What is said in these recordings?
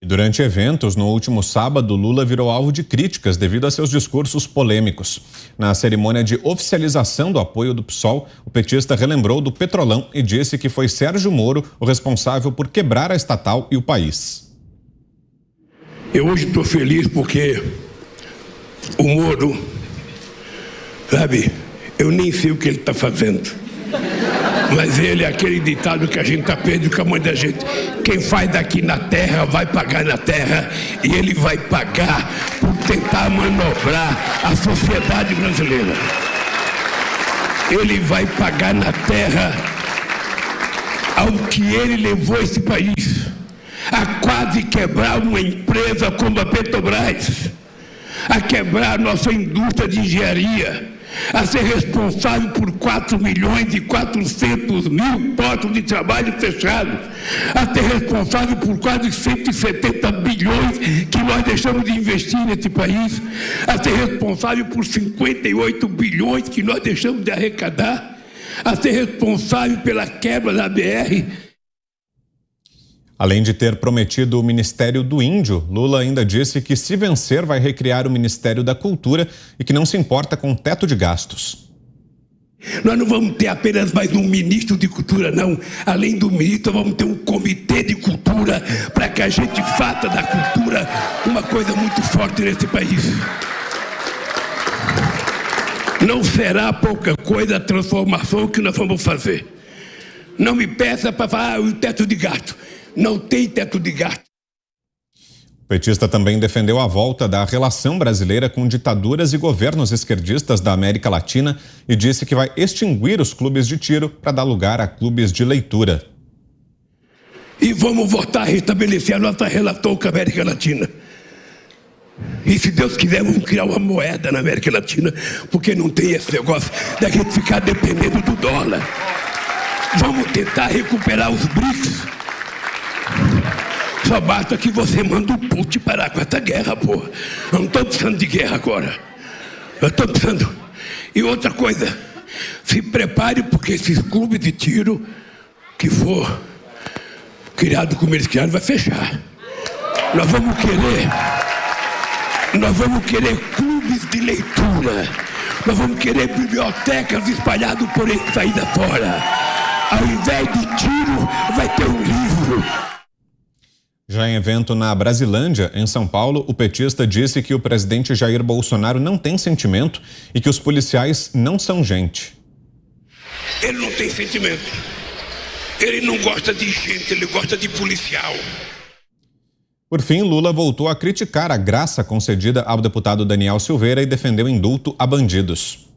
Durante eventos, no último sábado, Lula virou alvo de críticas devido a seus discursos polêmicos. Na cerimônia de oficialização do apoio do PSOL, o petista relembrou do Petrolão e disse que foi Sérgio Moro o responsável por quebrar a estatal e o país. Eu hoje estou feliz porque o Moro, sabe, eu nem sei o que ele está fazendo. Mas ele é aquele ditado que a gente aprende com a mãe da gente. Quem faz daqui na terra vai pagar na terra, e ele vai pagar por tentar manobrar a sociedade brasileira. Ele vai pagar na terra ao que ele levou esse país a quase quebrar uma empresa como a Petrobras, a quebrar nossa indústria de engenharia, a ser responsável por 4.400.000 postos de trabalho fechados, a ser responsável por quase 170 bilhões que nós deixamos de investir nesse país, a ser responsável por 58 bilhões que nós deixamos de arrecadar, a ser responsável pela quebra da BR. Além de ter prometido o Ministério do Índio, Lula ainda disse que, se vencer, vai recriar o Ministério da Cultura e que não se importa com teto de gastos. Nós não vamos ter apenas mais um ministro de cultura, não. Além do ministro, vamos ter um comitê de cultura para que a gente faça da cultura uma coisa muito forte nesse país. Não será pouca coisa a transformação que nós vamos fazer. Não me peça para falar o teto de gasto. Não tem teto de gasto. O petista também defendeu a volta da relação brasileira com ditaduras e governos esquerdistas da América Latina e disse que vai extinguir os clubes de tiro para dar lugar a clubes de leitura. E vamos voltar a restabelecer a nossa relação com a América Latina. E se Deus quiser, vamos criar uma moeda na América Latina, porque não tem esse negócio da gente ficar dependendo do dólar. Vamos tentar recuperar os BRICS. Só basta que você manda o Putin parar com essa guerra, porra. Eu não estou precisando de guerra agora. Eu estou precisando. E outra coisa, se prepare, porque esses clubes de tiro que for criado como eles criaram vai fechar. Nós vamos querer clubes de leitura. Nós vamos querer bibliotecas espalhadas por esse país afora. Ao invés de tiro, vai ter um livro. Já em evento na Brasilândia, em São Paulo, o petista disse que o presidente Jair Bolsonaro não tem sentimento e que os policiais não são gente. Ele não tem sentimento. Ele não gosta de gente, ele gosta de policial. Por fim, Lula voltou a criticar a graça concedida ao deputado Daniel Silveira e defendeu indulto a bandidos.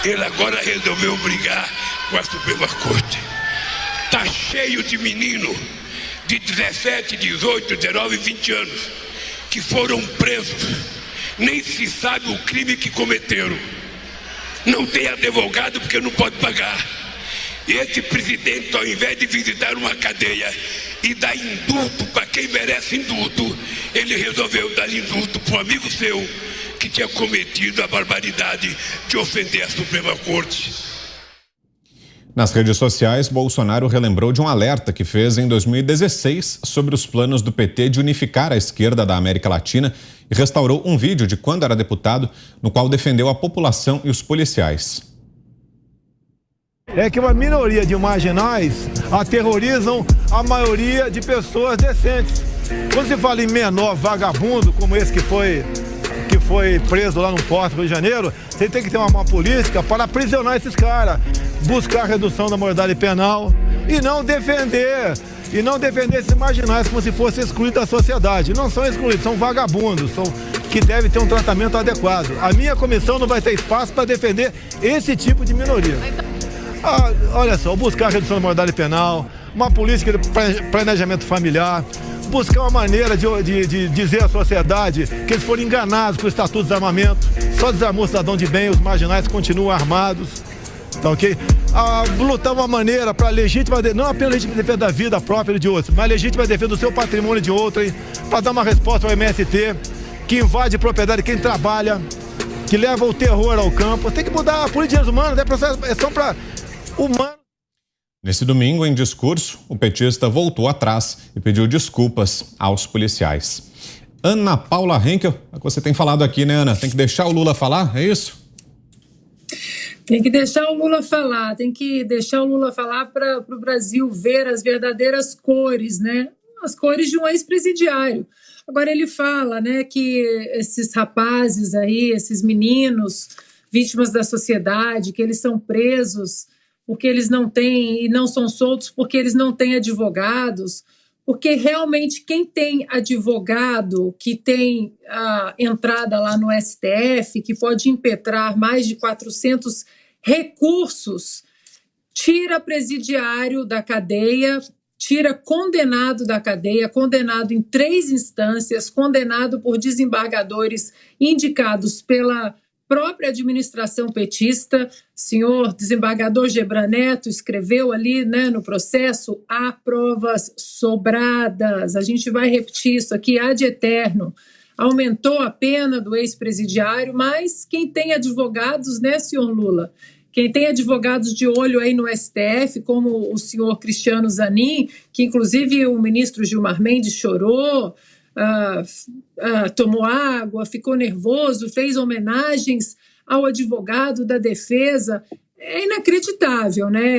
Ele agora resolveu brigar com a Suprema Corte. Tá cheio de menino de 17, 18, 19, 20 anos que foram presos. Nem se sabe o crime que cometeram. Não tem advogado porque não pode pagar. E esse presidente, ao invés de visitar uma cadeia e dar indulto para quem merece indulto, ele resolveu dar indulto para um amigo seu que tinha cometido a barbaridade de ofender a Suprema Corte. Nas redes sociais, Bolsonaro relembrou de um alerta que fez em 2016 sobre os planos do PT de unificar a esquerda da América Latina e restaurou um vídeo de quando era deputado, no qual defendeu a população e os policiais. É que uma minoria de marginais aterrorizam a maioria de pessoas decentes. Quando se fala em menor vagabundo, como esse que foi preso lá no Porto do Rio de Janeiro, você tem que ter uma política para aprisionar esses caras, buscar a redução da moralidade penal e não defender esses marginais como se fossem excluídos da sociedade. Não são excluídos, são vagabundos, que devem ter um tratamento adequado. A minha comissão não vai ter espaço para defender esse tipo de minoria. Olha só, buscar a redução da moralidade penal, uma política de planejamento familiar, buscar uma maneira de dizer à sociedade que eles foram enganados com o Estatuto de Desarmamento, só desarmou o cidadão de bem, os marginais continuam armados, tá ok? Lutar uma maneira para legítima, não apenas legítima defesa da vida própria de outros, mas legítima defesa do seu patrimônio de outrem, para dar uma resposta ao MST, que invade propriedade de quem trabalha, que leva o terror ao campo. Tem que mudar a política de direitos humanos, é só para humanos. Nesse domingo, em discurso, o petista voltou atrás e pediu desculpas aos policiais. Ana Paula Henkel, você tem falado aqui, né, Ana? Tem que deixar o Lula falar, é isso? Tem que deixar o Lula falar, para o Brasil ver as verdadeiras cores, né? As cores de um ex-presidiário. Agora ele fala, né, que esses rapazes aí, esses meninos, vítimas da sociedade, que eles são presos porque eles não têm, e não são soltos porque eles não têm advogados, porque realmente quem tem advogado, que tem a entrada lá no STF, que pode impetrar mais de 400 recursos, tira presidiário da cadeia, tira condenado da cadeia, condenado em 3 instâncias, condenado por desembargadores indicados pela própria administração petista. Senhor desembargador Gebran Neto escreveu ali, né, no processo: há provas sobradas. A gente vai repetir isso aqui ad eterno. Aumentou a pena do ex-presidiário, mas quem tem advogados, né, senhor Lula? Quem tem advogados de olho aí no STF, como o senhor Cristiano Zanin, que inclusive o ministro Gilmar Mendes chorou, tomou água, ficou nervoso, fez homenagens ao advogado da defesa. É inacreditável, né?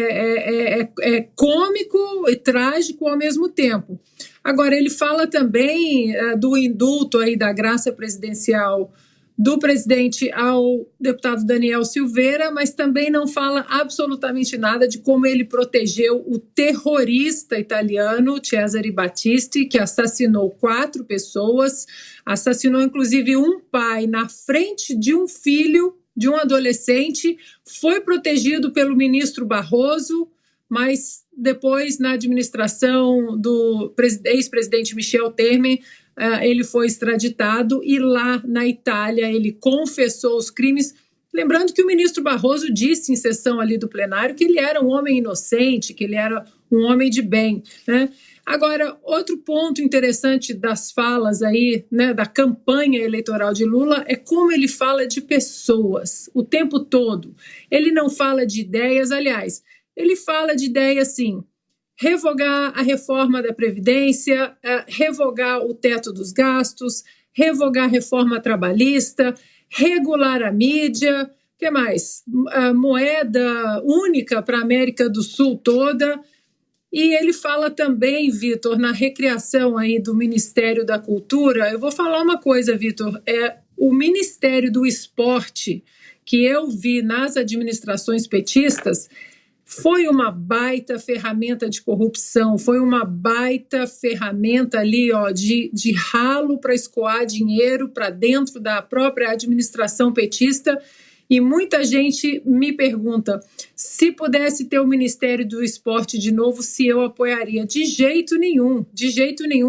É cômico e trágico ao mesmo tempo. Agora, ele fala também do indulto aí da graça presidencial do presidente ao deputado Daniel Silveira, mas também não fala absolutamente nada de como ele protegeu o terrorista italiano Cesare Battisti, que assassinou 4 pessoas, assassinou inclusive um pai na frente de um filho, de um adolescente, foi protegido pelo ministro Barroso, mas depois, na administração do ex-presidente Michel Temer, ele foi extraditado e lá na Itália ele confessou os crimes. Lembrando que o ministro Barroso disse em sessão ali do plenário que ele era um homem inocente, que ele era um homem de bem, né? Agora, outro ponto interessante das falas aí, né, da campanha eleitoral de Lula, é como ele fala de pessoas o tempo todo. Ele não fala de ideias, aliás, ele fala de ideia assim: revogar a reforma da Previdência, revogar o teto dos gastos, revogar a reforma trabalhista, regular a mídia, o que mais? Moeda única para a América do Sul toda. E ele fala também, Vitor, na recriação aí do Ministério da Cultura. Eu vou falar uma coisa, Vitor, o Ministério do Esporte, que eu vi nas administrações petistas, foi uma baita ferramenta de corrupção, foi uma baita ferramenta ali, ó, de ralo para escoar dinheiro para dentro da própria administração petista. E muita gente me pergunta: se pudesse ter o Ministério do Esporte de novo, se eu apoiaria. De jeito nenhum,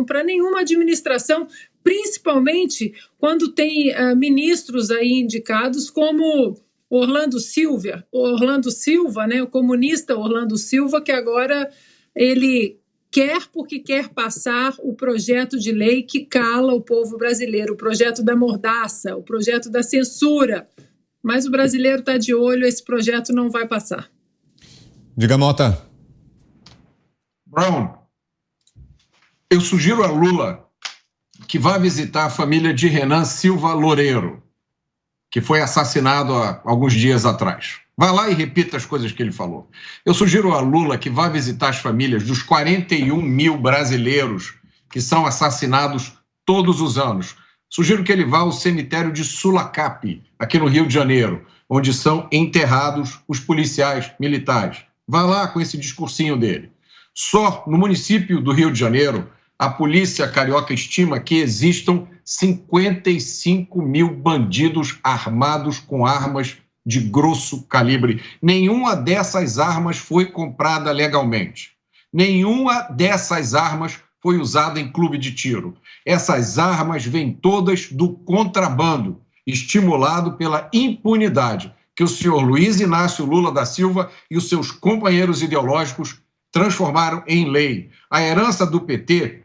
para nenhuma administração, principalmente quando tem ministros aí indicados como Orlando Silva, né, o comunista Orlando Silva, que agora ele porque quer passar o projeto de lei que cala o povo brasileiro, o projeto da mordaça, o projeto da censura. Mas o brasileiro está de olho, esse projeto não vai passar. Diga, Mota. Brown, eu sugiro a Lula que vá visitar a família de Renan Silva Loureiro, que foi assassinado há alguns dias atrás. Vá lá e repita as coisas que ele falou. Eu sugiro a Lula que vá visitar as famílias dos 41 mil brasileiros que são assassinados todos os anos. Sugiro que ele vá ao cemitério de Sulacap, aqui no Rio de Janeiro, onde são enterrados os policiais militares. Vá lá com esse discursinho dele. Só no município do Rio de Janeiro, a polícia carioca estima que existam 55 mil bandidos armados com armas de grosso calibre. Nenhuma dessas armas foi comprada legalmente. Nenhuma dessas armas foi usada em clube de tiro. Essas armas vêm todas do contrabando, estimulado pela impunidade que o senhor Luiz Inácio Lula da Silva e os seus companheiros ideológicos transformaram em lei. A herança do PT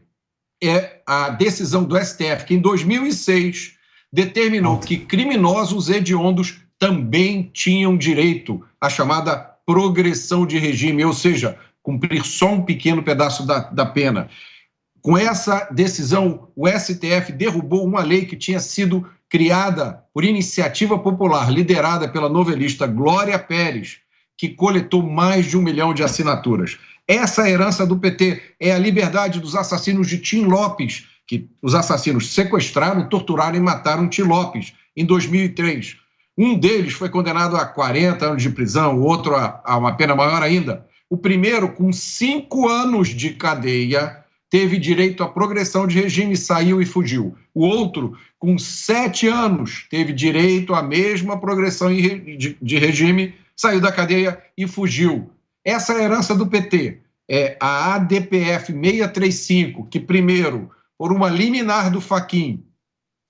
é a decisão do STF, que em 2006 determinou que criminosos hediondos também tinham direito à chamada progressão de regime, ou seja, cumprir só um pequeno pedaço da pena. Com essa decisão, o STF derrubou uma lei que tinha sido criada por iniciativa popular, liderada pela novelista Glória Pérez, que coletou mais de 1 milhão de assinaturas. Essa herança do PT é a liberdade dos assassinos de Tim Lopes, que os assassinos sequestraram, torturaram e mataram Tim Lopes em 2003. Um deles foi condenado a 40 anos de prisão, o outro a uma pena maior ainda. O primeiro, com 5 anos de cadeia, teve direito à progressão de regime, saiu e fugiu. O outro, com 7 anos, teve direito à mesma progressão de regime, saiu da cadeia e fugiu. Essa é a herança do PT. É a ADPF 635, que primeiro, por uma liminar do Fachin,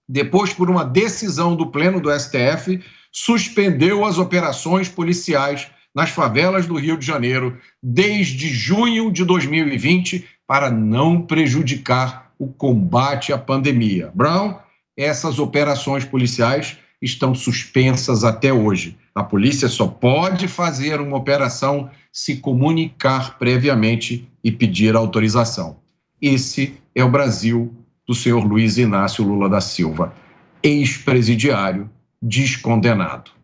depois por uma decisão do Pleno do STF, suspendeu as operações policiais nas favelas do Rio de Janeiro desde junho de 2020 para não prejudicar o combate à pandemia. Brown, essas operações policiais estão suspensas até hoje. A polícia só pode fazer uma operação se comunicar previamente e pedir autorização. Esse é o Brasil do senhor Luiz Inácio Lula da Silva, ex-presidiário, descondenado.